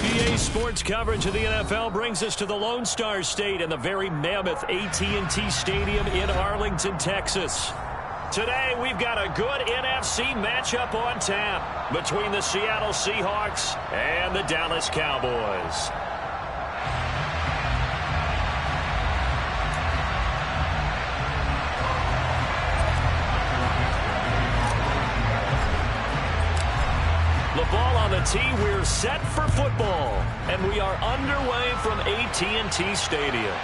EA Sports coverage of the NFL brings us to the Lone Star State and the very mammoth AT&T Stadium in Arlington, Texas. Today, we've got a good NFC matchup on tap between the Seattle Seahawks and the Dallas Cowboys. The ball on the tee, we're set for football, and we are underway from AT&T Stadium.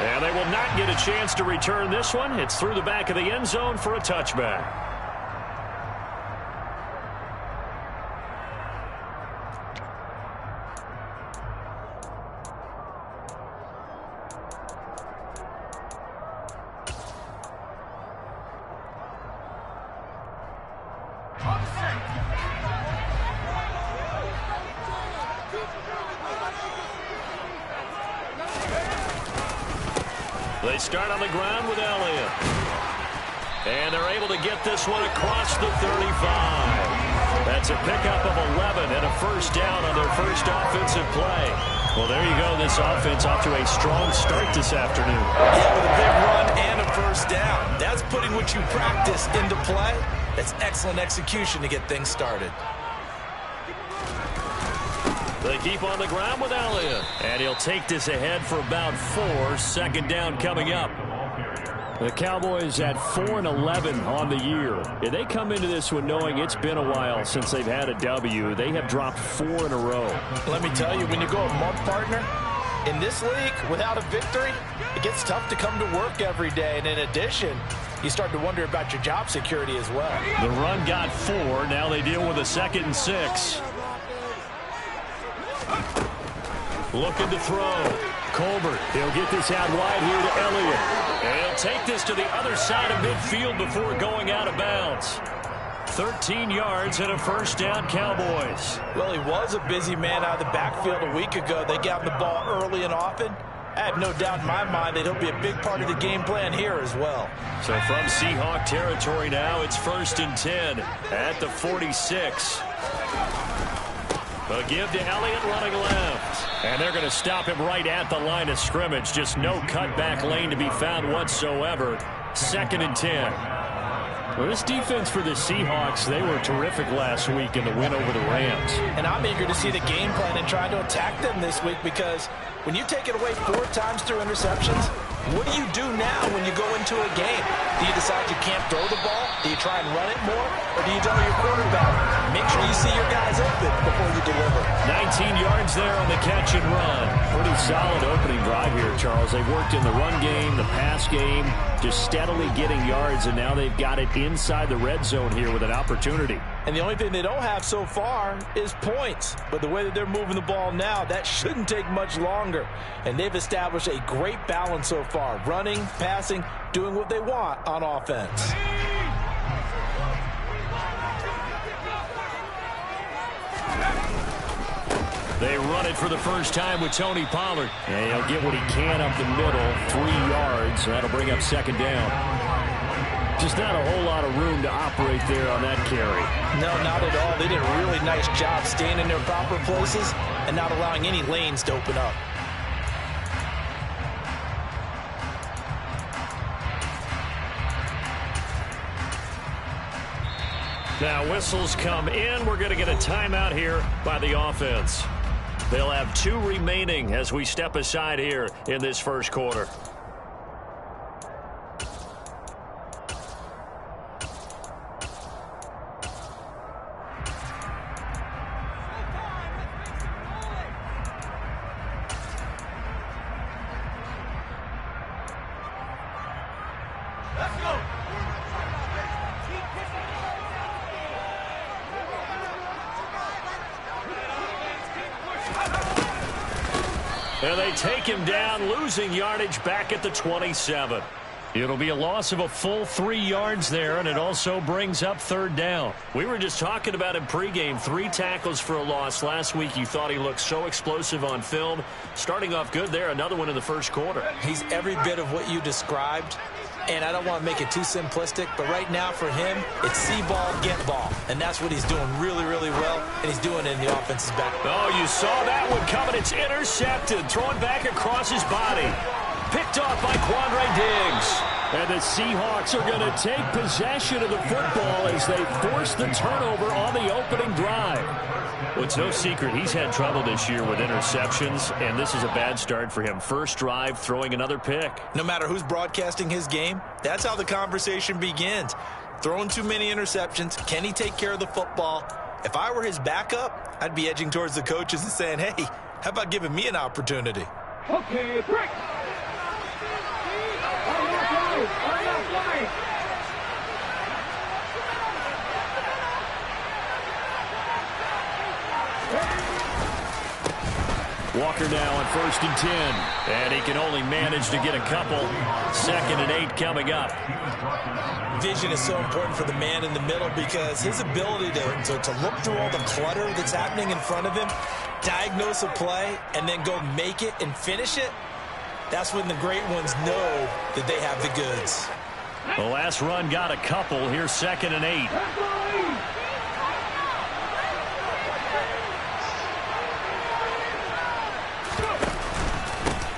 And they will not get a chance to return this one. It's through the back of the end zone for a touchback. They start on the ground with Elliott. And they're able to get this one across the 35. That's a pickup of 11 and a first down on their first offensive play. Well, there you go. This offense off to a strong start this afternoon. Yeah, with a big run and a first down. That's putting what you practice into play. That's excellent execution to get things started. They keep on the ground with Elliott. And he'll take this ahead for about 4. Second down coming up. The Cowboys at 4-11 on the year. And they come into this one knowing it's been a while since they've had a W. They have dropped 4 in a row. Let me tell you, when you go a month partner, in this league, without a victory, it gets tough to come to work every day. And in addition, you start to wonder about your job security as well. The run got 4. Now they deal with a 2nd and 6. Looking to throw. Colbert, he'll get this out wide here to Elliott. And he'll take this to the other side of midfield before going out of bounds. 13 yards and a first down, Cowboys. Well, he was a busy man out of the backfield a week ago. They got him the ball early and often. I have no doubt in my mind that he'll be a big part of the game plan here as well. So from Seahawk territory now, it's 1st and 10 at the 46. A give to Elliott running left. And they're going to stop him right at the line of scrimmage. Just no cutback lane to be found whatsoever. 2nd and 10. Well, this defense for the Seahawks, they were terrific last week in the win over the Rams. And I'm eager to see the game plan and try to attack them this week, because when you take it away 4 times through interceptions, what do you do now when you go into a game? Do you decide you can't throw the ball? Do you try and run it more? Or do you tell your quarterback, make sure you see your guys open before you deliver? 19 yards there on the catch and run. Pretty solid opening drive here, Charles. They've worked in the run game, the pass game, just steadily getting yards, and now they've got it inside the red zone here with an opportunity. And the only thing they don't have so far is points. But the way that they're moving the ball now, that shouldn't take much longer. And they've established a great balance so far. Running, passing, doing what they want on offense. They run it for the first time with Tony Pollard. And he'll get what he can up the middle, 3 yards. That'll bring up 2nd down. Just not a whole lot of room to operate there on that carry. No, not at all. They did a really nice job staying in their proper places and not allowing any lanes to open up. Now whistles come in. We're going to get a timeout here by the offense. They'll have 2 remaining as we step aside here in this first quarter. And they take him down, losing yardage back at the 27. It'll be a loss of a full 3 yards there, and it also brings up 3rd down. We were just talking about him pregame, 3 tackles for a loss. Last week you thought he looked so explosive on film. Starting off good there, another one in the first quarter. He's every bit of what you described. And I don't want to make it too simplistic, but right now for him, it's see ball, get ball. And that's what he's doing really, really well, and he's doing it in the offense's back. Oh, you saw that one coming. It's intercepted. Thrown back across his body. Picked off by Quandre Diggs. And the Seahawks are going to take possession of the football as they force the turnover on the opening drive. Well, it's no secret he's had trouble this year with interceptions, and this is a bad start for him. First drive, throwing another pick. No matter who's broadcasting his game, that's how the conversation begins. Throwing too many interceptions, can he take care of the football? If I were his backup, I'd be edging towards the coaches and saying, hey, how about giving me an opportunity? Okay, break. Walker now on 1st and 10. And he can only manage to get a couple. 2nd and 8 coming up. Vision is so important for the man in the middle because his ability to look through all the clutter that's happening in front of him, diagnose a play, and then go make it and finish it, that's when the great ones know that they have the goods. The last run got a couple. Here's 2nd and 8.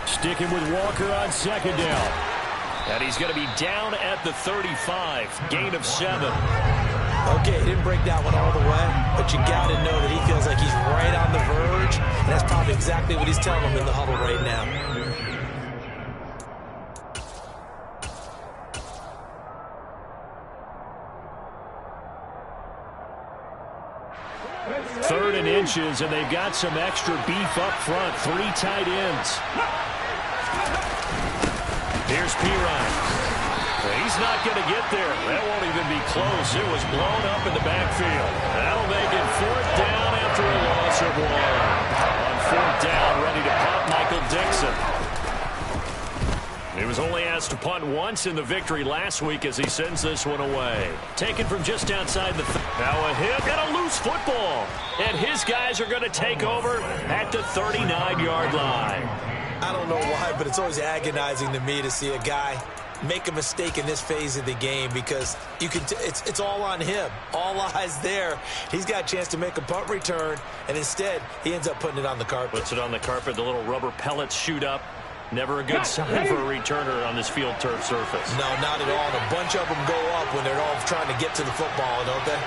Sticking with Walker on 2nd down. And he's going to be down at the 35. Gain of 7. Okay, he didn't break that one all the way, but you got to know that he feels like he's right on the verge, and that's probably exactly what he's telling them in the huddle right now. Third and inches, and they've got some extra beef up front. 3 tight ends. Here's Pirine. He's not going to get there. That won't even be close. It was blown up in the backfield. That'll make it 4th down after a loss of 1. On 4th down, ready to punt, Michael Dixon. He was only asked to punt once in the victory last week as he sends this one away. Taken from just outside the... Now a hit and a loose football. And his guys are going to take over at the 39-yard line. I don't know why, but it's always agonizing to me to see a guy make a mistake in this phase of the game because you can it's all on him. All eyes there. He's got a chance to make a punt return, and instead he ends up putting it on the carpet. Puts it on the carpet. The little rubber pellets shoot up. Never a good sign for a returner on this field turf surface. No, not at all. And a bunch of them go up when they're all trying to get to the football, don't they?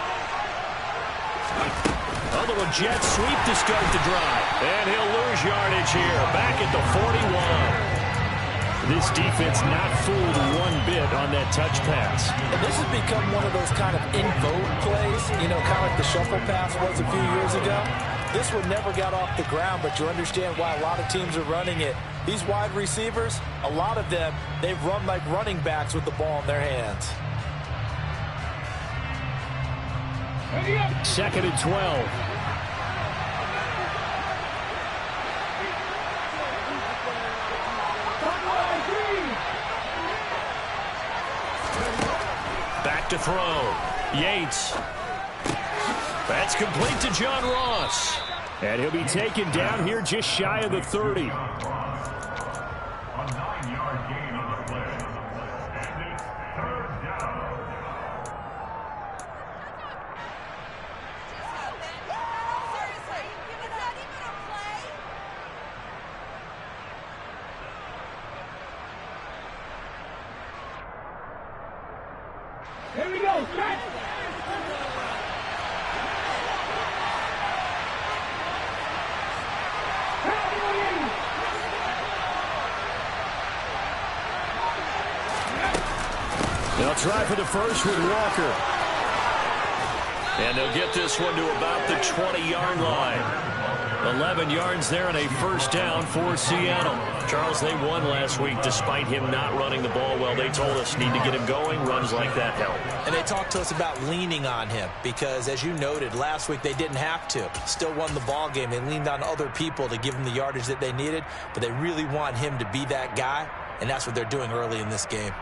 A little jet sweep to start the drive. And he'll lose yardage here. Back at the 41. This defense not fooled one bit on that touch pass. And this has become one of those kind of in vogue plays, you know, kind of like the shuffle pass was a few years ago. This one never got off the ground, but you understand why a lot of teams are running it. These wide receivers, a lot of them, they run like running backs with the ball in their hands. 2nd and 12. Back to throw. Yates. That's complete to John Ross. And he'll be taken down here just shy of the 30. A 9-yard gain on the play. And it's 3rd down. Here we go, stretch! They'll try for the first with Walker. And they'll get this one to about the 20-yard line. 11 yards there and a 1st down for Seattle. Charles, they won last week despite him not running the ball well. They told us need to get him going. Runs like that help. And they talked to us about leaning on him because, as you noted, last week they didn't have to. Still won the ball game. They leaned on other people to give them the yardage that they needed, but they really want him to be that guy, and that's what they're doing early in this game.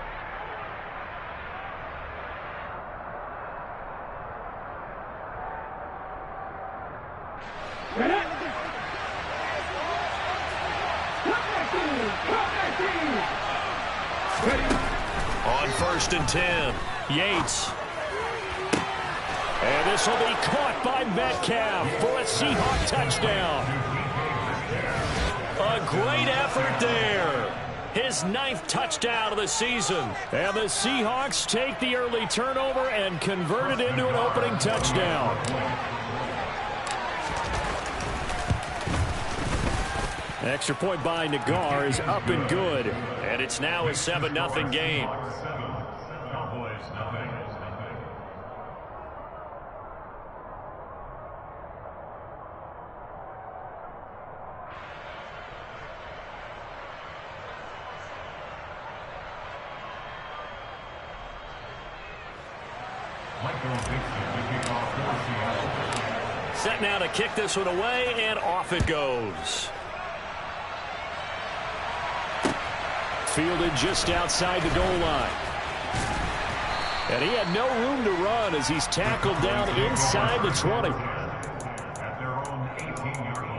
On on 1st and 10. Yates. And this will be caught by Metcalf for a Seahawk touchdown. A great effort there. His 9th touchdown of the season. And the Seahawks take the early turnover and convert it into an opening touchdown. Extra point by Nagar is up and good. And it's now a 7-0 game. Cowboys, nothing. Set now to kick this one away, and off it goes. Fielded just outside the goal line. And he had no room to run as he's tackled down inside the 20. At their own 18-yard line.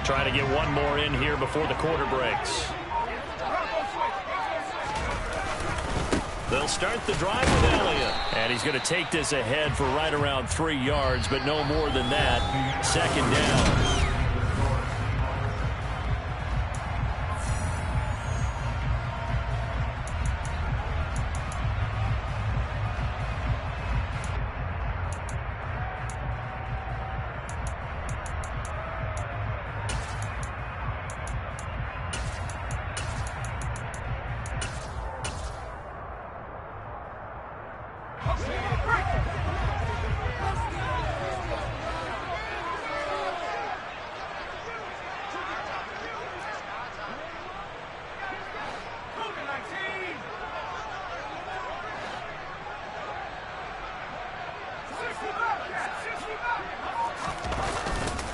Try to get one more in here before the quarter breaks. They'll start the drive with Elliott. And he's going to take this ahead for right around 3 yards, but no more than that. 2nd down.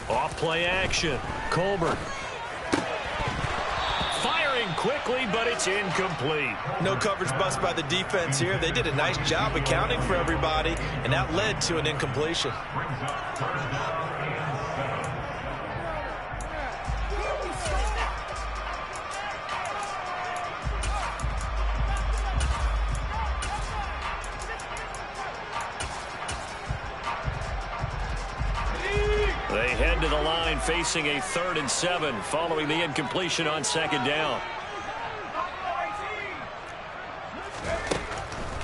Off-play action. Colbert. Firing quickly, but it's incomplete. No coverage bust by the defense here. They did a nice job accounting for everybody, and that led to an incompletion. Brings up 3rd down and 7. They head to the line facing a 3rd and 7 following the incompletion on 2nd down.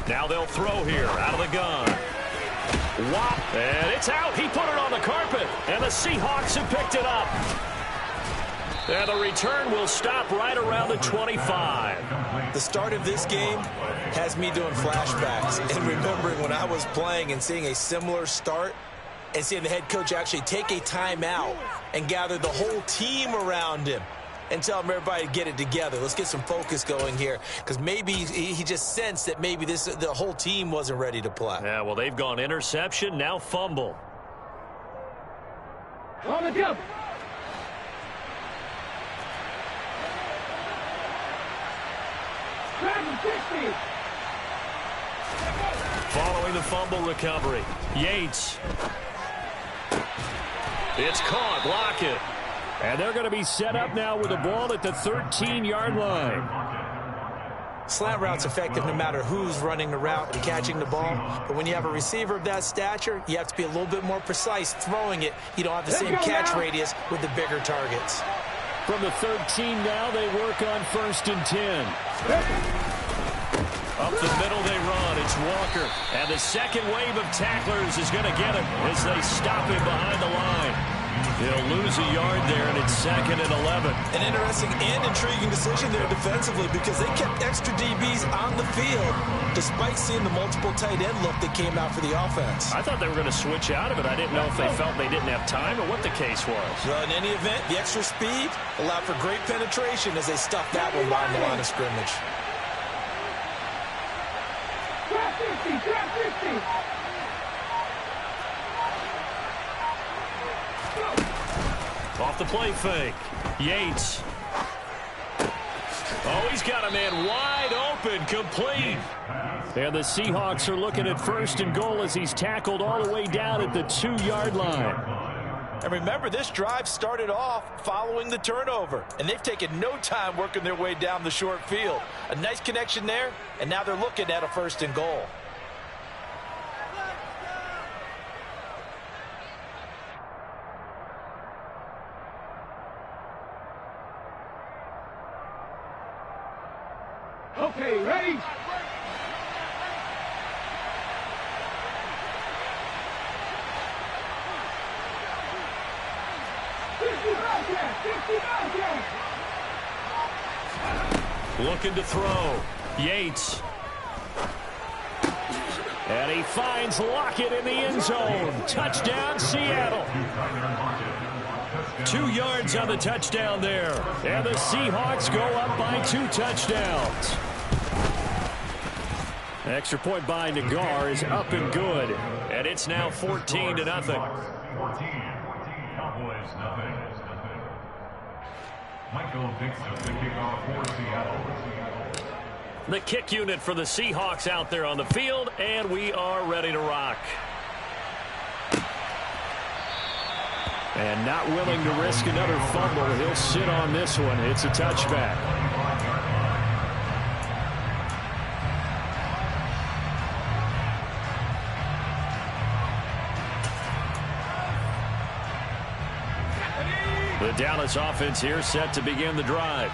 Now they'll throw here out of the gun. Whop, and it's out. He put it on the carpet, and the Seahawks have picked it up. And the return will stop right around the 25. The start of this game has me doing flashbacks and remembering when I was playing and seeing a similar start and seeing the head coach actually take a timeout and gather the whole team around him and tell him everybody to get it together. Let's get some focus going here, because maybe he just sensed that maybe the whole team wasn't ready to play. Yeah, well, they've gone interception, now fumble. On the jump. Following the fumble recovery, Yates. It's caught. Block it. And they're going to be set up now with the ball at the 13-yard line. Slant route's effective no matter who's running the route and catching the ball. But when you have a receiver of that stature, you have to be a little bit more precise throwing it. You don't have the same catch radius with the bigger targets. From the 13 now, they work on 1st and 10. Up the middle they run. It's Walker. And the second wave of tacklers is going to get him as they stop him behind the line. He'll lose a yard there, and it's 2nd and 11. An interesting and intriguing decision there defensively because they kept extra DBs on the field despite seeing the multiple tight end look that came out for the offense. I thought they were going to switch out of it. I didn't know if they felt they didn't have time or what the case was. Well, in any event, the extra speed allowed for great penetration as they stuffed that one behind the line of scrimmage. Trap 50, trap 50. Off the play fake. Yates. Oh, he's got a man wide open, complete. And the Seahawks are looking at 1st and goal as he's tackled all the way down at the 2-yard line. And remember, this drive started off following the turnover, and they've taken no time working their way down the short field. A nice connection there, and now they're looking at a 1st and goal. Okay, ready? Looking to throw. Yates. And he finds Lockett in the end zone. Touchdown, Seattle. 2 yards on the touchdown there. And the Seahawks go up by 2 touchdowns. Extra point by Nagar is up and good. And it's now 14-0. 14. Cowboys, nothing. Michael Dixon, the kickoff for Seattle. The kick unit for the Seahawks out there on the field, and we are ready to rock. And not willing to risk another fumble. He'll sit on this one. It's a touchback. The Dallas offense here set to begin the drive.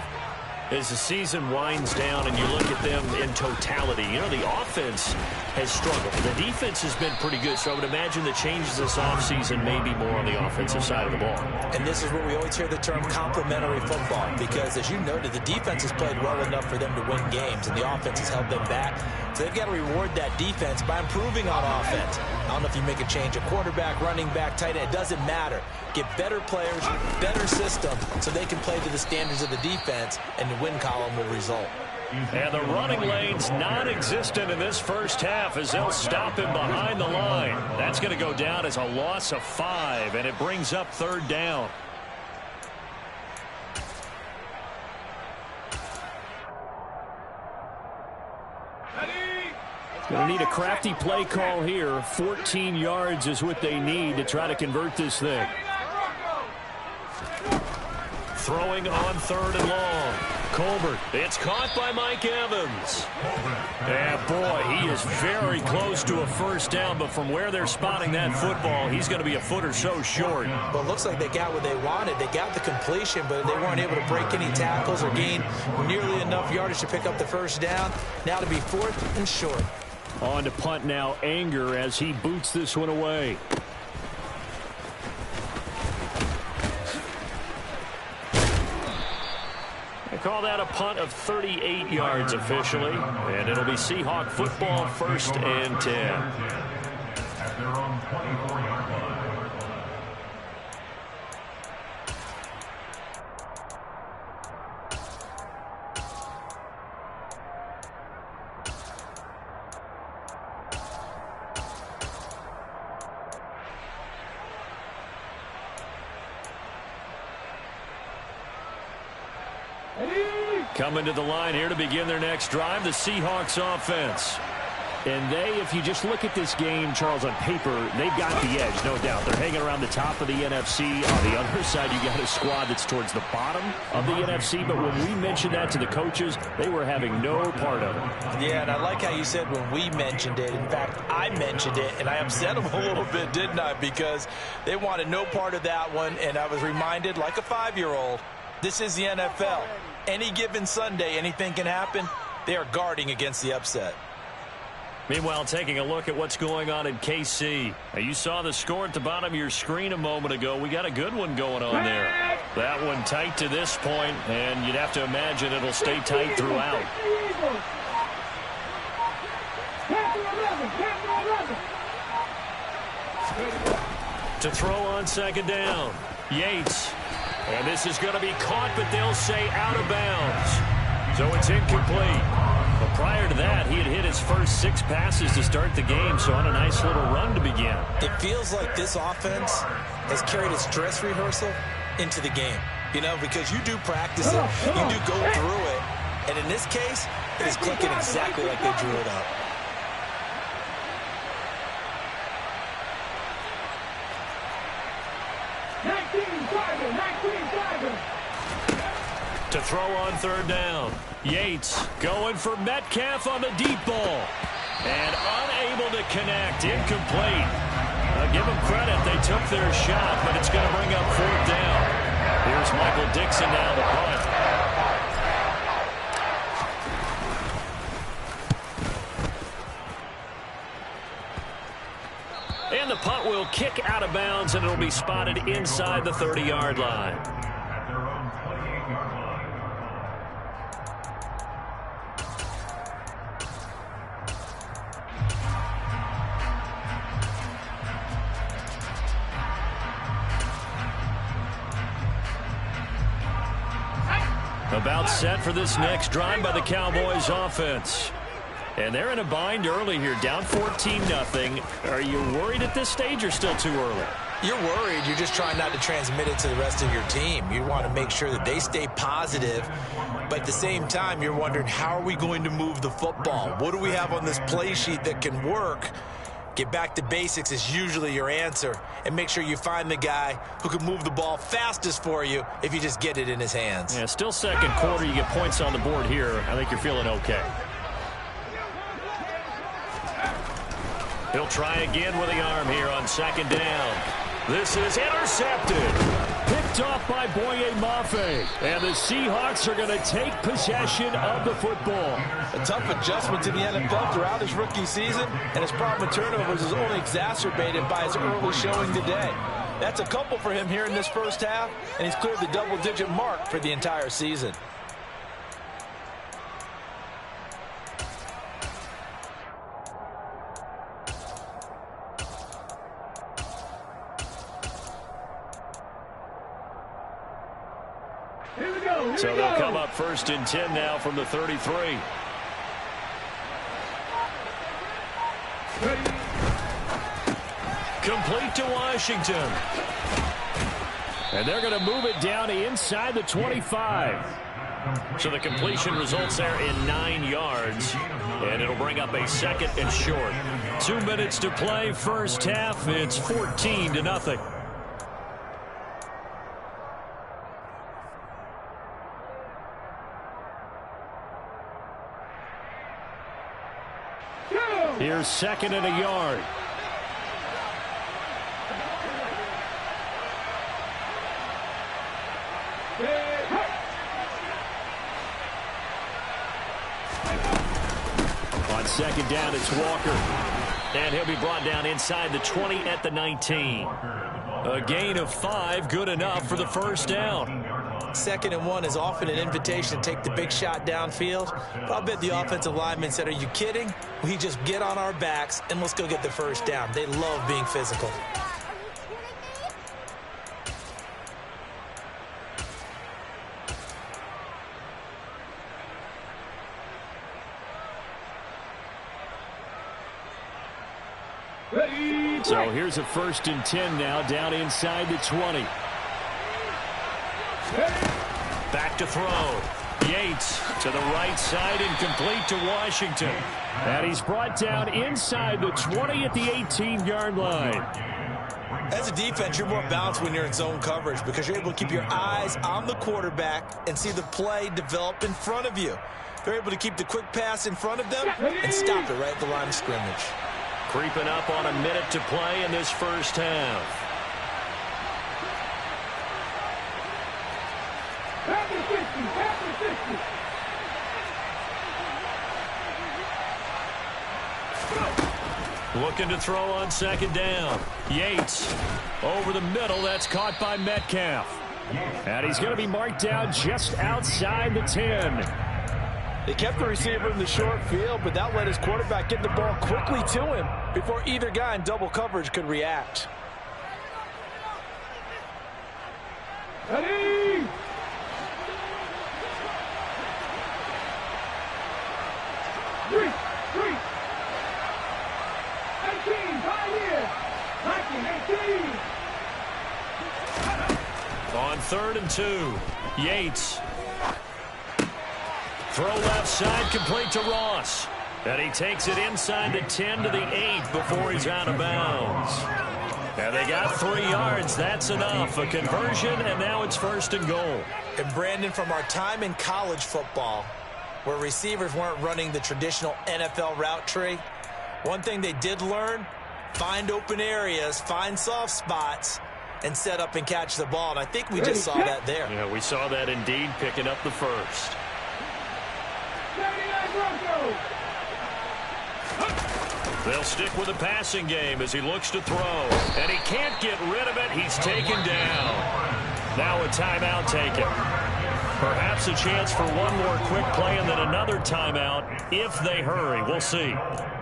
As the season winds down and you look at them in totality, you know, the offense has struggled. The defense has been pretty good, so I would imagine the changes this offseason may be more on the offensive side of the ball. And this is where we always hear the term complementary football, because as you noted, the defense has played well enough for them to win games, and the offense has held them back. So they've got to reward that defense by improving on offense. I don't know if you make a change, a quarterback, running back, tight end, it doesn't matter. Get better players, better system, so they can play to the standards of the defense, and the win column will result. And the running lane's non-existent in this first half as they'll stop him behind the line. That's going to go down as a loss of 5, and it brings up 3rd down. Going to need a crafty play call here. 14 yards is what they need to try to convert this thing. Throwing on 3rd and long. Colbert. It's caught by Mike Evans. Yeah, boy, he is very close to a 1st down, but from where they're spotting that football, he's going to be a foot or so short. Well, it looks like they got what they wanted. They got the completion, but they weren't able to break any tackles or gain nearly enough yardage to pick up the 1st down. Now to be 4th and short. On to punt now, Anger, as he boots this one away. They call that a punt of 38 yards officially, and it'll be Seahawk football, 1st and 10. At their own 24-yard line. Coming to the line here to begin their next drive, the Seahawks offense. And they, if you just look at this game, Charles, on paper, they've got the edge, no doubt. They're hanging around the top of the NFC. On the other side, you got a squad that's towards the bottom of the NFC. But when we mentioned that to the coaches, they were having no part of it. Yeah, and I like how you said when we mentioned it. In fact, I mentioned it, and I upset them a little bit, didn't I? Because they wanted no part of that one, and I was reminded, like a 5-year-old, this is the NFL. Any given Sunday, anything can happen. They are guarding against the upset. Meanwhile, taking a look at what's going on in KC. Now, you saw the score at the bottom of your screen a moment ago. We got a good one going on there. That one tight to this point, and you'd have to imagine it'll stay tight throughout. To throw on second down, Yates. And this is going to be caught, but they'll say out of bounds. So it's incomplete. But prior to that, he had hit his first 6 passes to start the game, so on a nice little run to begin. It feels like this offense has carried its dress rehearsal into the game. You know, because you do practice it, you do go through it, and in this case, it is clicking exactly like they drew it up. To throw on third down, Yates going for Metcalf on the deep ball. And unable to connect, incomplete. Give them credit, they took their shot, but it's going to bring up fourth down. Here's Michael Dixon now to punt. And the punt will kick out of bounds, and it'll be spotted inside the 30-yard line. At their own 28-yard line. About set for this next drive by the Cowboys offense. And they're in a bind early here, down 14-0. Are you worried at this stage or still too early? You're worried. You're just trying not to transmit it to the rest of your team. You want to make sure that they stay positive, but at the same time, you're wondering, how are we going to move the football? What do we have on this play sheet that can work? Get back to basics is usually your answer, and make sure you find the guy who can move the ball fastest for you if you just get it in his hands. Yeah, still second quarter. You get points on the board here. I think you're feeling okay. He'll try again with the arm here on second down. This is intercepted. Picked off by Boye Mafe. And the Seahawks are going to take possession of the football. A tough adjustment to the NFL throughout his rookie season, and his problem with turnovers is only exacerbated by his early showing today. That's a couple for him here in this first half, and he's cleared the double-digit mark for the entire season. So they'll come up first and 10 now from the 33. Complete to Washington. And they're going to move it down to inside the 25. So the completion results there in 9 yards. And it'll bring up a second and short. 2 minutes to play first half. It's 14-0. Here's second and a yard. On second down, it's Walker. And he'll be brought down inside the 20 at the 19. A gain of 5, good enough for the first down. 2nd and 1 is often an invitation to take the big shot downfield. But I'll bet the offensive lineman said, are you kidding? We just get on our backs and let's go get the first down. They love being physical. So here's a 1st and 10 now, down inside the 20. Back to throw. Yates to the right side and complete to Washington. And he's brought down inside the 20 at the 18-yard line. As a defense, you're more balanced when you're in zone coverage because you're able to keep your eyes on the quarterback and see the play develop in front of you. They're able to keep the quick pass in front of them and stop it right at the line of scrimmage. Creeping up on a minute to play in this first half. Looking to throw on second down. Yates over the middle. That's caught by Metcalf. And he's going to be marked down just outside the 10. They kept the receiver in the short field, but that let his quarterback get the ball quickly to him before either guy in double coverage could react. Ready? Three. 18, 5 years. 19, 18. On 3rd and 2. Yates. Throw left side, complete to Ross. And he takes it inside the 10 to the 8 before he's out of bounds. And they got 3 yards. That's enough. A conversion, and now it's 1st and goal. And Brandon, from our time in college football, where receivers weren't running the traditional NFL route tree, one thing they did learn, find open areas, find soft spots, and set up and catch the ball. And I think we just saw that there. Yeah, we saw that indeed, picking up the first. 79 Broncos. They'll stick with the passing game as he looks to throw. And he can't get rid of it. He's taken down. Now a timeout taken. Perhaps a chance for one more quick play and then another timeout if they hurry. We'll see.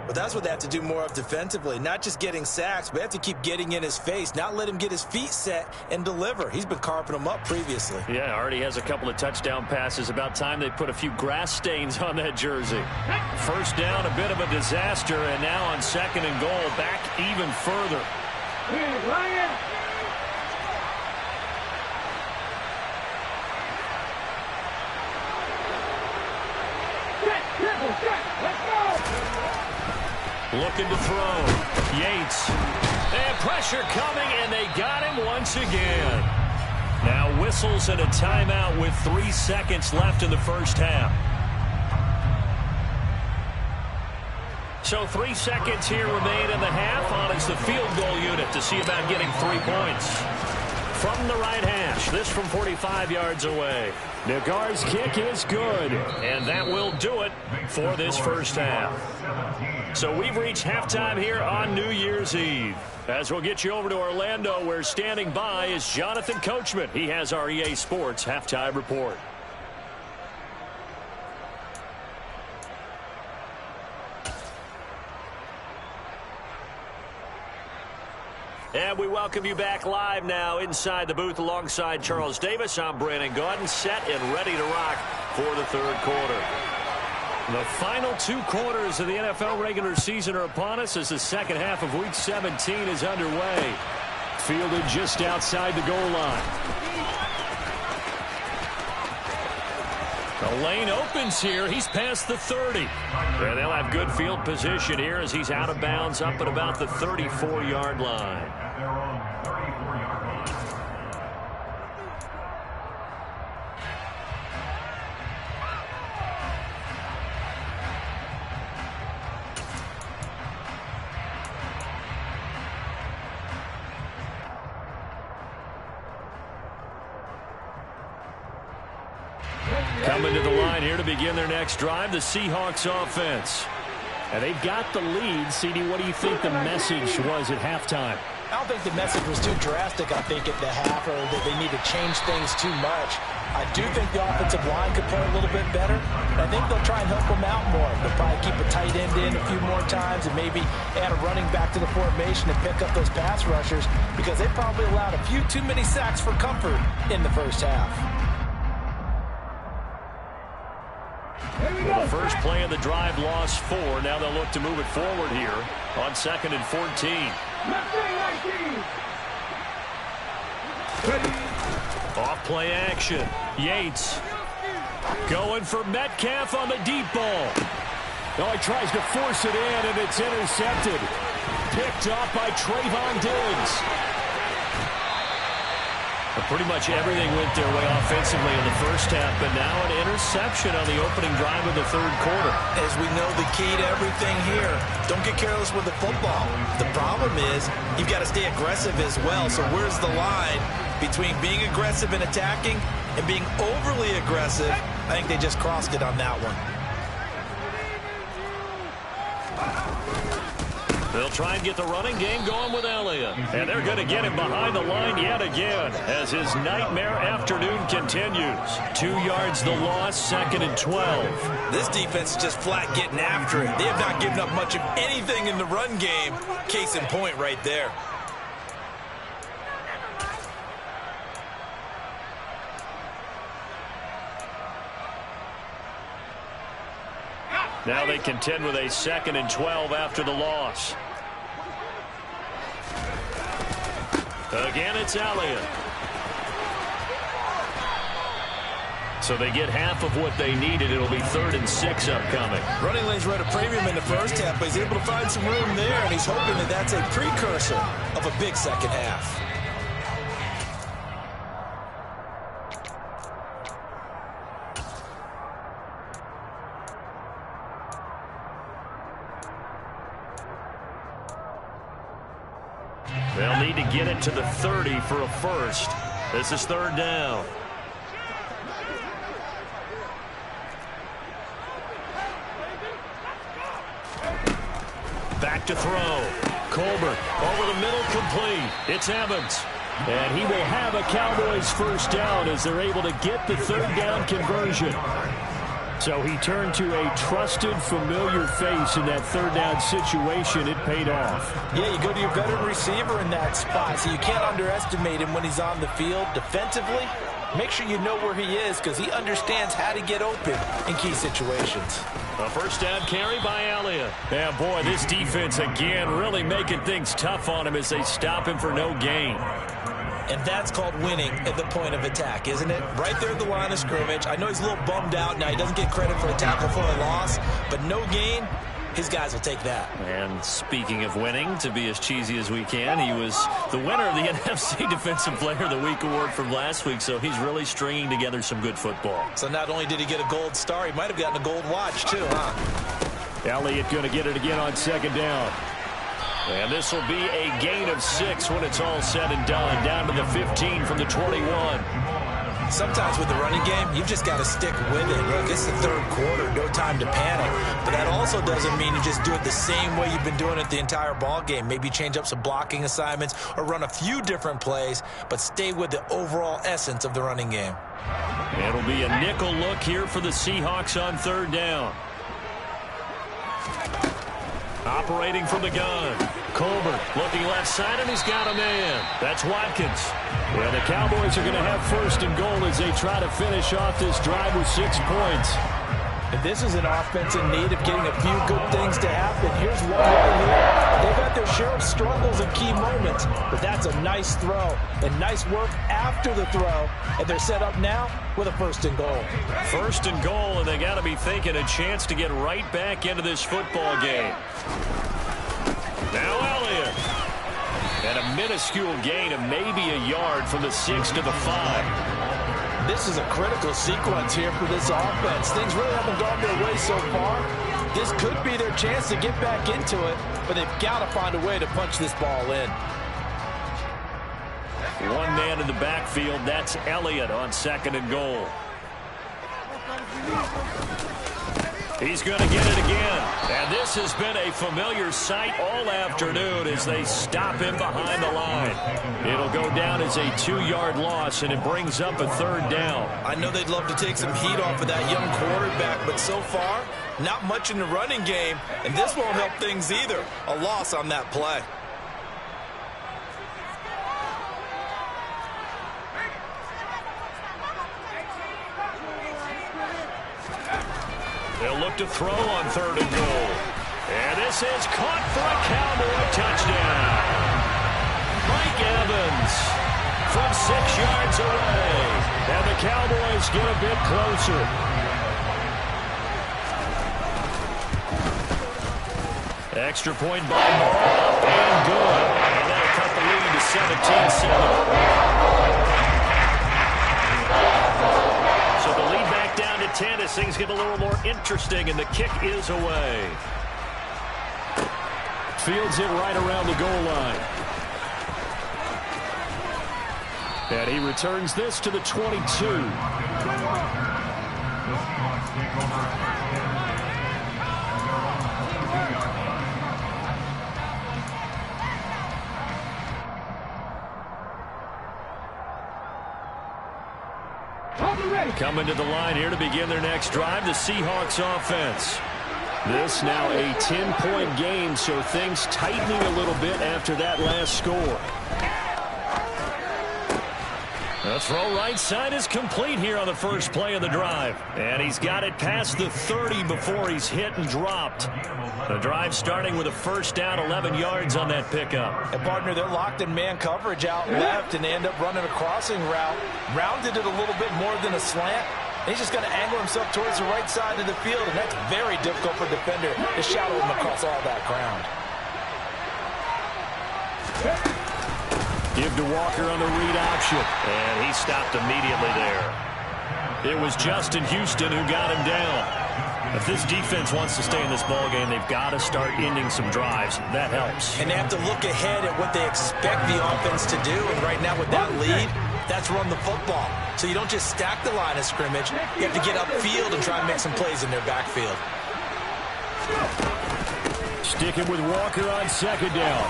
But that's what they have to do more of defensively, not just getting sacks, but have to keep getting in his face, not let him get his feet set and deliver. He's been carping them up previously. Yeah, already has a couple of touchdown passes. About time they put a few grass stains on that jersey. First down, a bit of a disaster, and now on 2nd and goal, back even further. Here's Ryan. Let's go. Looking to throw. Yates. And pressure coming, and they got him once again. Now whistles and a timeout with 3 seconds left in the first half. So 3 seconds here remain in the half. On is the field goal unit to see about getting 3 points. From the right hash, this from 45 yards away. Nagar's kick is good, and that will do it for this first half. So we've reached halftime here on New Year's Eve. As we'll get you over to Orlando, where standing by is Jonathan Coachman. He has our EA Sports halftime report. And we welcome you back live now inside the booth alongside Charles Davis. I'm Brandon Gaudin, set and ready to rock for the 3rd quarter. The final 2 quarters of the NFL regular season are upon us as the second half of Week 17 is underway. Fielded just outside the goal line. The lane opens here. He's past the 30. And they'll have good field position here as he's out of bounds up at about the 34-yard line. Their own 34-yard line. Coming to the line here to begin their next drive, the Seahawks offense. And they've got the lead. CD, what do you think the message was at halftime? I don't think the message was too drastic, I think, at the half, or that they need to change things too much. I do think the offensive line could play a little bit better. And I think they'll try and help them out more. They'll probably keep a tight end in a few more times and maybe add a running back to the formation and pick up those pass rushers, because they probably allowed a few too many sacks for comfort in the first half. Well, the first play of the drive lost 4. Now they'll look to move it forward here on 2nd and 14. Off play action. Yates going for Metcalf on the deep ball. Oh, he tries to force it in, and it's intercepted. Picked off by Trayvon Diggs. But pretty much everything went their way offensively in the first half, but now an interception on the opening drive of the 3rd quarter. As we know, the key to everything here, don't get careless with the football. The problem is you've got to stay aggressive as well. So where's the line between being aggressive and attacking and being overly aggressive? I think they just crossed it on that one. They'll try and get the running game going with Elliott. And they're going to get him behind the line yet again as his nightmare afternoon continues. 2 yards the loss, 2nd and 12. This defense is just flat getting after it. They have not given up much of anything in the run game. Case in point right there. Now they contend with a 2nd and 12 after the loss. Again, it's Elliott. So they get half of what they needed. It'll be 3rd and 6 upcoming. Running lanes were at a premium in the first half, but he's able to find some room there, and he's hoping that that's a precursor of a big second half. They'll need to get it to the 30 for a first. This is 3rd down. Back to throw. Colbert over the middle, complete. It's Evans. And he will have a Cowboys first down as they're able to get the 3rd down conversion. So he turned to a trusted, familiar face in that 3rd down situation. It paid off. Yeah, you go to your veteran receiver in that spot, so you can't underestimate him when he's on the field defensively. Make sure you know where he is because he understands how to get open in key situations. A first down carry by Elliott. Yeah, boy, this defense again really making things tough on him as they stop him for no gain. And that's called winning at the point of attack, isn't it? Right there at the line of scrimmage. I know he's a little bummed out now. He doesn't get credit for a tackle for a loss, but no gain, his guys will take that. And speaking of winning, to be as cheesy as we can, he was the winner of the NFC Defensive Player of the Week award from last week, so he's really stringing together some good football. So not only did he get a gold star, he might have gotten a gold watch too, huh? Elliott going to get it again on 2nd down. And this will be a gain of 6 when it's all said and done. Down to the 15 from the 21. Sometimes with the running game, you've just got to stick with it. Look, it's the 3rd quarter, no time to panic. But that also doesn't mean you just do it the same way you've been doing it the entire ball game. Maybe change up some blocking assignments or run a few different plays, but stay with the overall essence of the running game. It'll be a nickel look here for the Seahawks on 3rd down. Operating from the gun. Colbert looking left side, and he's got a man. That's Watkins. Well, the Cowboys are going to have 1st and goal as they try to finish off this drive with 6 points. And this is an offense in need of getting a few good things to happen. Here's one right here. They've had their share of struggles in key moments, but that's a nice throw and nice work after the throw. And they're set up now with a 1st and goal. 1st and goal, and they got to be thinking a chance to get right back into this football game. Now Elliott. And a minuscule gain of maybe a yard from the 6 to the 5. This is a critical sequence here for this offense. Things really haven't gone their way so far. This could be their chance to get back into it, but they've got to find a way to punch this ball in. One man in the backfield, that's Elliott on 2nd and goal. He's going to get it again. And this has been a familiar sight all afternoon as they stop him behind the line. It'll go down as a 2-yard loss, and it brings up a 3rd down. I know they'd love to take some heat off of that young quarterback, but so far, not much in the running game, and this won't help things either. A loss on that play. They'll look to throw on 3rd and goal. And this is caught for a Cowboy touchdown. Mike Evans from 6 yards away. And the Cowboys get a bit closer. Extra point by Morrow, and good. And that'll cut the lead to 17-7. So the lead back down to 10 as things get a little more interesting, and the kick is away. Fields it right around the goal line. And he returns this to the 22. Coming to the line here to begin their next drive, the Seahawks offense. This now a 10-point game, so things tightening a little bit after that last score. The throw right side is complete here on the first play of the drive. And he's got it past the 30 before he's hit and dropped. The drive starting with a first down, 11 yards on that pickup. And partner, they're locked in man coverage out left, and they end up running a crossing route. Rounded it a little bit more than a slant. He's just going to angle himself towards the right side of the field, and that's very difficult for a defender to shadow him across all that ground. Give to Walker on the read option. And he stopped immediately there. It was Justin Houston who got him down. If this defense wants to stay in this ballgame, they've got to start ending some drives. That helps. And they have to look ahead at what they expect the offense to do. And right now with that lead, that's run the football. So you don't just stack the line of scrimmage. You have to get upfield and try and make some plays in their backfield. Sticking with Walker on second down.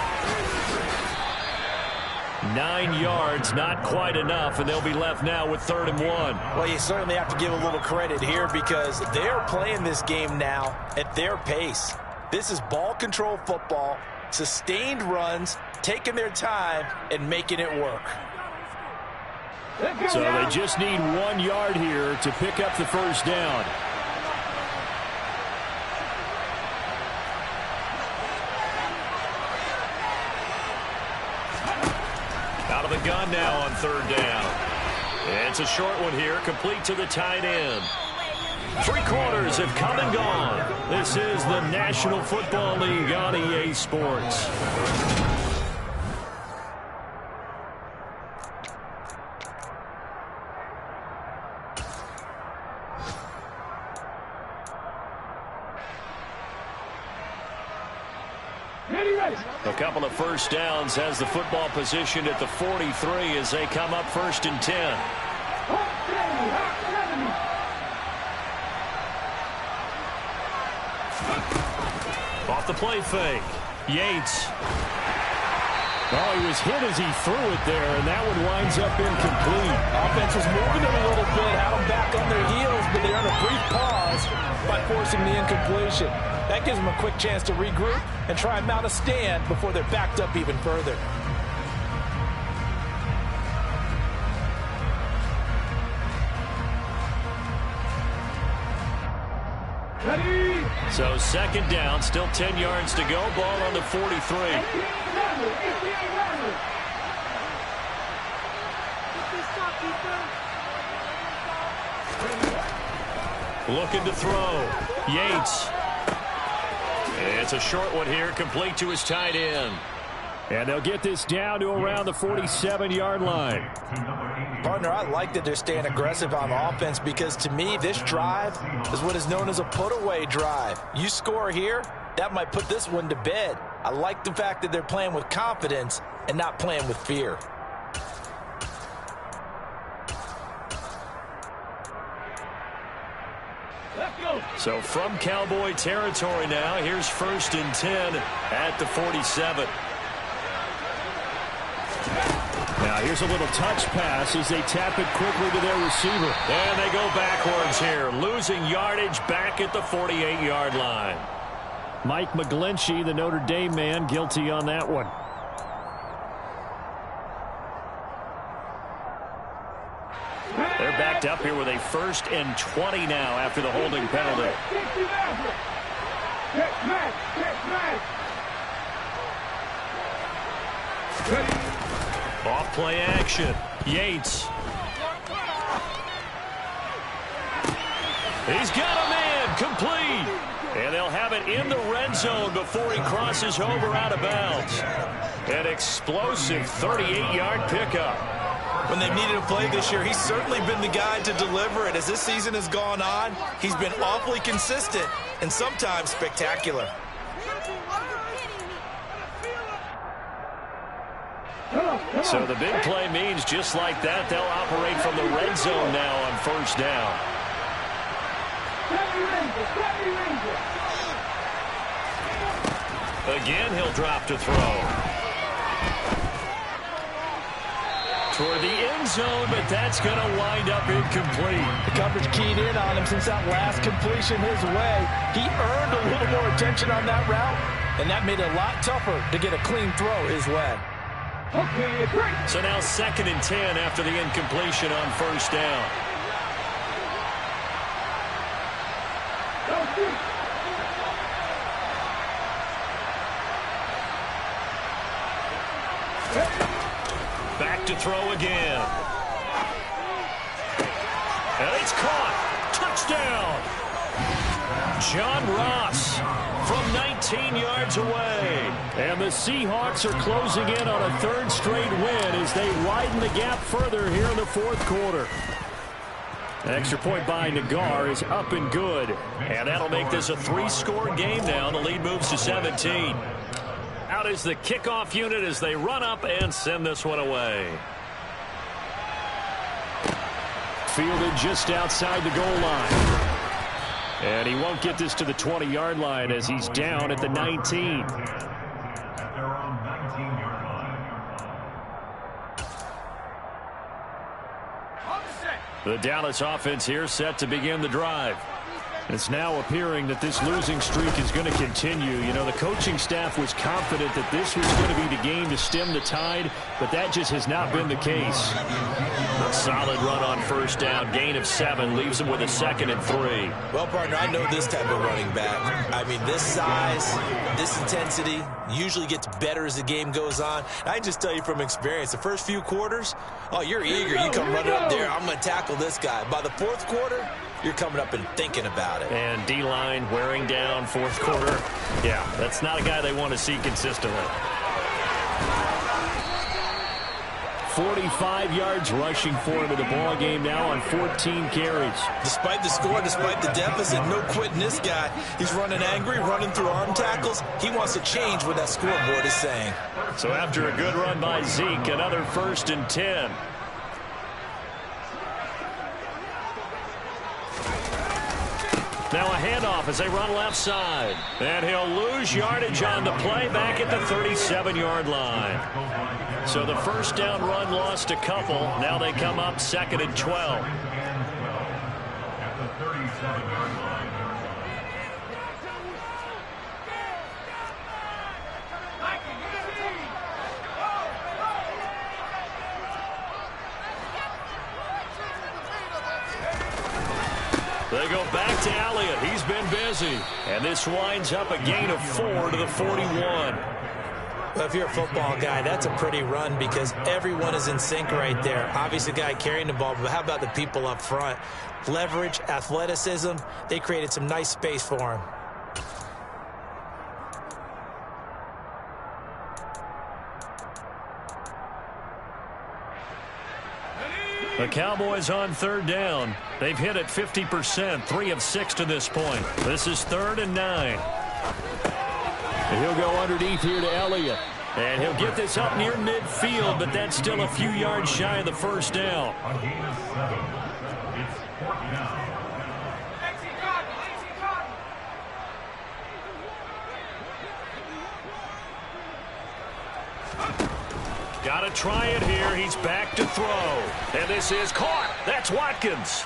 9 yards, not quite enough, and they'll be left now with 3rd and 1. Well, you certainly have to give a little credit here because they're playing this game now at their pace. This is ball control football, sustained runs, taking their time, and making it work. So they just need 1 yard here to pick up the first down. Out of the gun now on 3rd down. It's a short one here, complete to the tight end. 3 quarters have come and gone. This is the National Football League on EA Sports. A couple of first downs has the football positioned at the 43 as they come up 1st and 10. Off the play fake. Yates. Oh, he was hit as he threw it there, and that one winds up incomplete. Offense was moving it a little bit, had them back on their heels, but they're on a brief pause by forcing the incompletion. That gives them a quick chance to regroup and try and mount a stand before they're backed up even further. So 2nd down, still 10 yards to go. Ball on the 43. Looking to throw. Yates. It's a short one here, complete to his tight end. And they'll get this down to around the 47-yard line. Partner, I like that they're staying aggressive on offense because to me, this drive is what is known as a put-away drive. You score here, that might put this one to bed. I like the fact that they're playing with confidence and not playing with fear. So from Cowboy territory now, here's 1st and 10 at the 47. Now here's a little touch pass as they tap it quickly to their receiver. And they go backwards here, losing yardage back at the 48-yard line. Mike McGlinchey, the Notre Dame man, guilty on that one. They're backed up here with a 1st and 20 now after the holding penalty. Off play action. Yates. He's got a man complete. And they'll have it in the red zone before he crosses over out of bounds. An explosive 38-yard pickup. When they've needed a play this year, he's certainly been the guy to deliver it. As this season has gone on, he's been awfully consistent and sometimes spectacular. So the big play means just like that, they'll operate from the red zone now on 1st down. Again, he'll drop to throw. toward the end zone, but that's going to wind up incomplete. The coverage keyed in on him since that last completion his way. He earned a little more attention on that route, and that made it a lot tougher to get a clean throw his way. Okay, break. So now 2nd and 10 after the incompletion on first down. Don't shoot. Back to throw again. And it's caught. Touchdown. John Ross from 19 yards away. And the Seahawks are closing in on a 3rd straight win as they widen the gap further here in the 4th quarter. An extra point by Nagar is up and good. And that'll make this a 3-score game now. The lead moves to 17. Out is the kickoff unit as they run up and send this one away. Fielded just outside the goal line. And he won't get this to the 20-yard line as he's down at the 19. At their own 19-yard line. The Dallas offense here set to begin the drive. It's now appearing that this losing streak is going to continue. You know, the coaching staff was confident that this was going to be the game to stem the tide, but that just has not been the case. A solid run on first down, gain of 7, leaves them with a 2nd and 3. Well, partner, I know this type of running back. I mean, this size, this intensity usually gets better as the game goes on. I just tell you from experience, the first few quarters, oh, you're eager. You come running up there, I'm going to tackle this guy. By the 4th quarter, you're coming up and thinking about it. And D-line wearing down 4th quarter. Yeah, that's not a guy they want to see consistently. 45 yards rushing for him in the ball game now on 14 carries. Despite the score, despite the deficit, no quitting this guy. He's running angry, running through arm tackles. He wants to change what that scoreboard is saying. So after a good run by Zeke, another 1st and 10. Now a handoff as they run left side. And he'll lose yardage on the play back at the 37-yard line. So the first down run lost a couple. Now they come up 2nd and 12. At the 37-yard line. They go back to Elliott. He's been busy. And this winds up a gain of 4 to the 41. Well, if you're a football guy, that's a pretty run because everyone is in sync right there. Obviously, the guy carrying the ball, but how about the people up front? Leverage, athleticism, they created some nice space for him. The Cowboys on 3rd down. They've hit it 50%, 3 of 6 to this point. This is 3rd and 9. And he'll go underneath here to Elliott. And he'll get this up near midfield, but that's still a few yards shy of the first down. On gain of 7, it's 4th down. Got to try it here. He's back to throw. And this is caught. That's Watkins.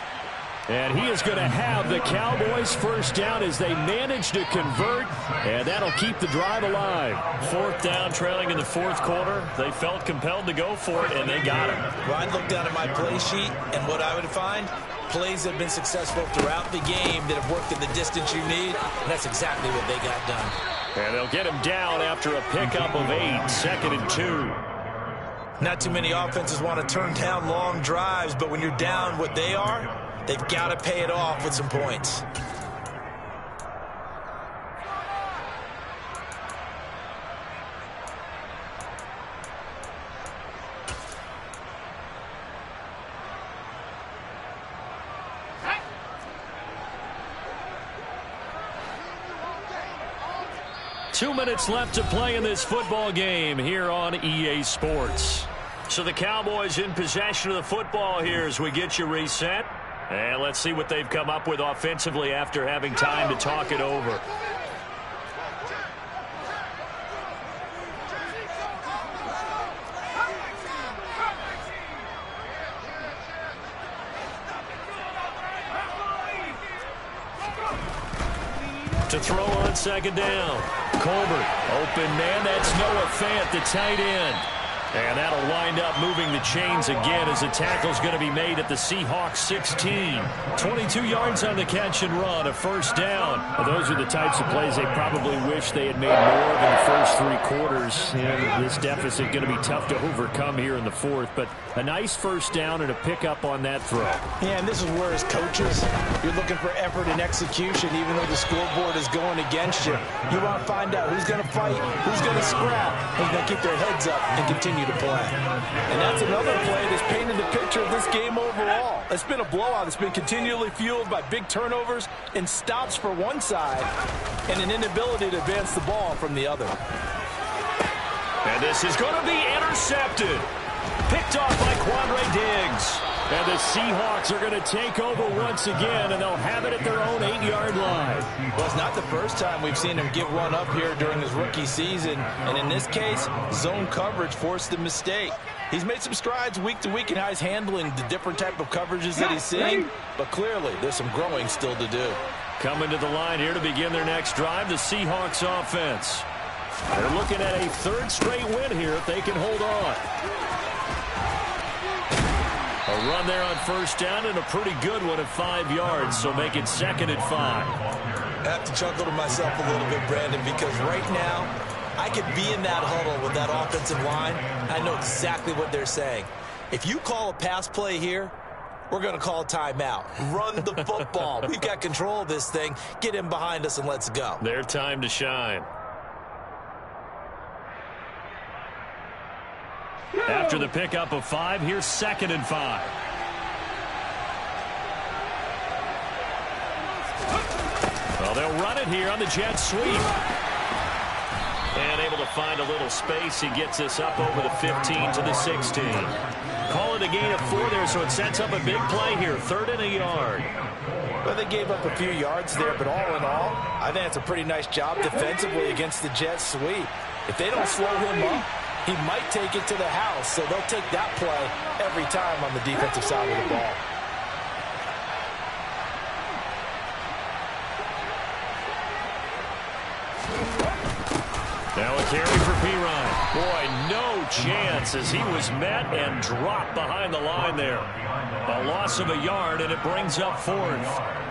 And he is going to have the Cowboys first down as they manage to convert. And that'll keep the drive alive. 4th down, trailing in the 4th quarter. They felt compelled to go for it, and they got it. Well, I'd look down at my play sheet, and what I would find, plays that have been successful throughout the game that have worked in the distance you need, and that's exactly what they got done. And they'll get him down after a pickup of 8, 2nd and 2. Not too many offenses want to turn down long drives, but when you're down what they are, they've got to pay it off with some points. Two minutes left to play in this football game here on EA Sports. So the Cowboys in possession of the football here as we get you reset. And let's see what they've come up with offensively after having time to talk it over. To throw on second down. Colbert, open man. That's Noah Fant, the tight end. And that'll wind up moving the chains again as the tackle's going to be made at the Seahawks 16. 22 yards on the catch and run, a first down. Well, those are the types of plays they probably wish they had made more of in the first 3 quarters. And this deficit going to be tough to overcome here in the fourth. But a nice first down and a pickup on that throw. Yeah, and this is where as coaches, you're looking for effort and execution, even though the scoreboard is going against you. You want to find out who's going to fight, who's going to scrap, who's going to keep their heads up and continue to play. And that's another play that's painted the picture of this game overall. It's been a blowout. It's been continually fueled by big turnovers and stops for one side and an inability to advance the ball from the other. And this is going to be intercepted. Picked off by Quandre Diggs. And the Seahawks are going to take over once again, and they'll have it at their own 8-yard line. Well, it's not the first time we've seen him give one up here during his rookie season. And in this case, zone coverage forced the mistake. He's made some strides week to week in how he's handling the different type of coverages that he's seeing. But clearly, there's some growing still to do. Coming to the line here to begin their next drive, the Seahawks offense. They're looking at a 3rd straight win here if they can hold on. A run there on first down and a pretty good one at 5 yards, so make it 2nd and 5. I have to chuckle to myself a little bit, Brandon, because right now I could be in that huddle with that offensive line. I know exactly what they're saying. If you call a pass play here, we're going to call a timeout. Run the football. We've got control of this thing. Get in behind us and let's go. Their time to shine. After the pickup of 5, here's 2nd and 5. Well, they'll run it here on the jet sweep. And able to find a little space. He gets this up over the 15 to the 16. Call it a gain of 4 there, so it sets up a big play here. 3rd and a yard. Well, they gave up a few yards there, but all in all, I think it's a pretty nice job defensively against the jet sweep. If they don't slow him up, he might take it to the house, so they'll take that play every time on the defensive side of the ball. Now a carry for P-Ryan. Boy, no chance as he was met and dropped behind the line there. A loss of a yard, and it brings up 4th.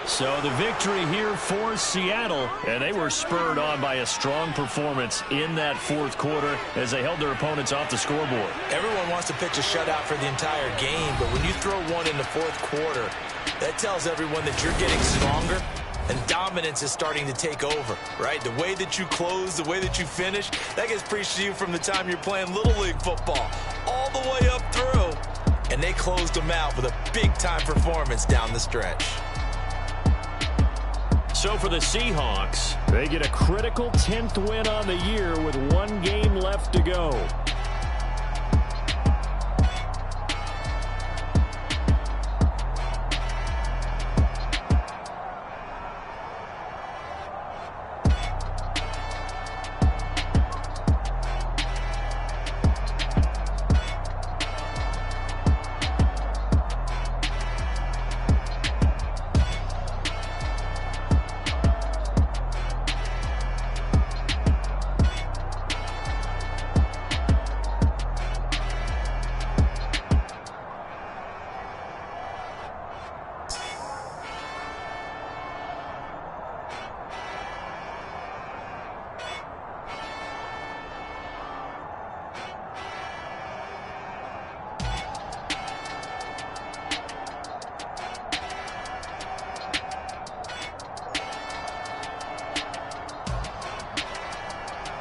So the victory here for Seattle, and they were spurred on by a strong performance in that 4th quarter as they held their opponents off the scoreboard. Everyone wants to pitch a shutout for the entire game, but when you throw one in the 4th quarter, that tells everyone that you're getting stronger and dominance is starting to take over, right? The way that you close, the way that you finish, that gets preached to you from the time you're playing Little League football all the way up through, and they closed them out with a big-time performance down the stretch. So for the Seahawks, they get a critical 10th win on the year with 1 game left to go.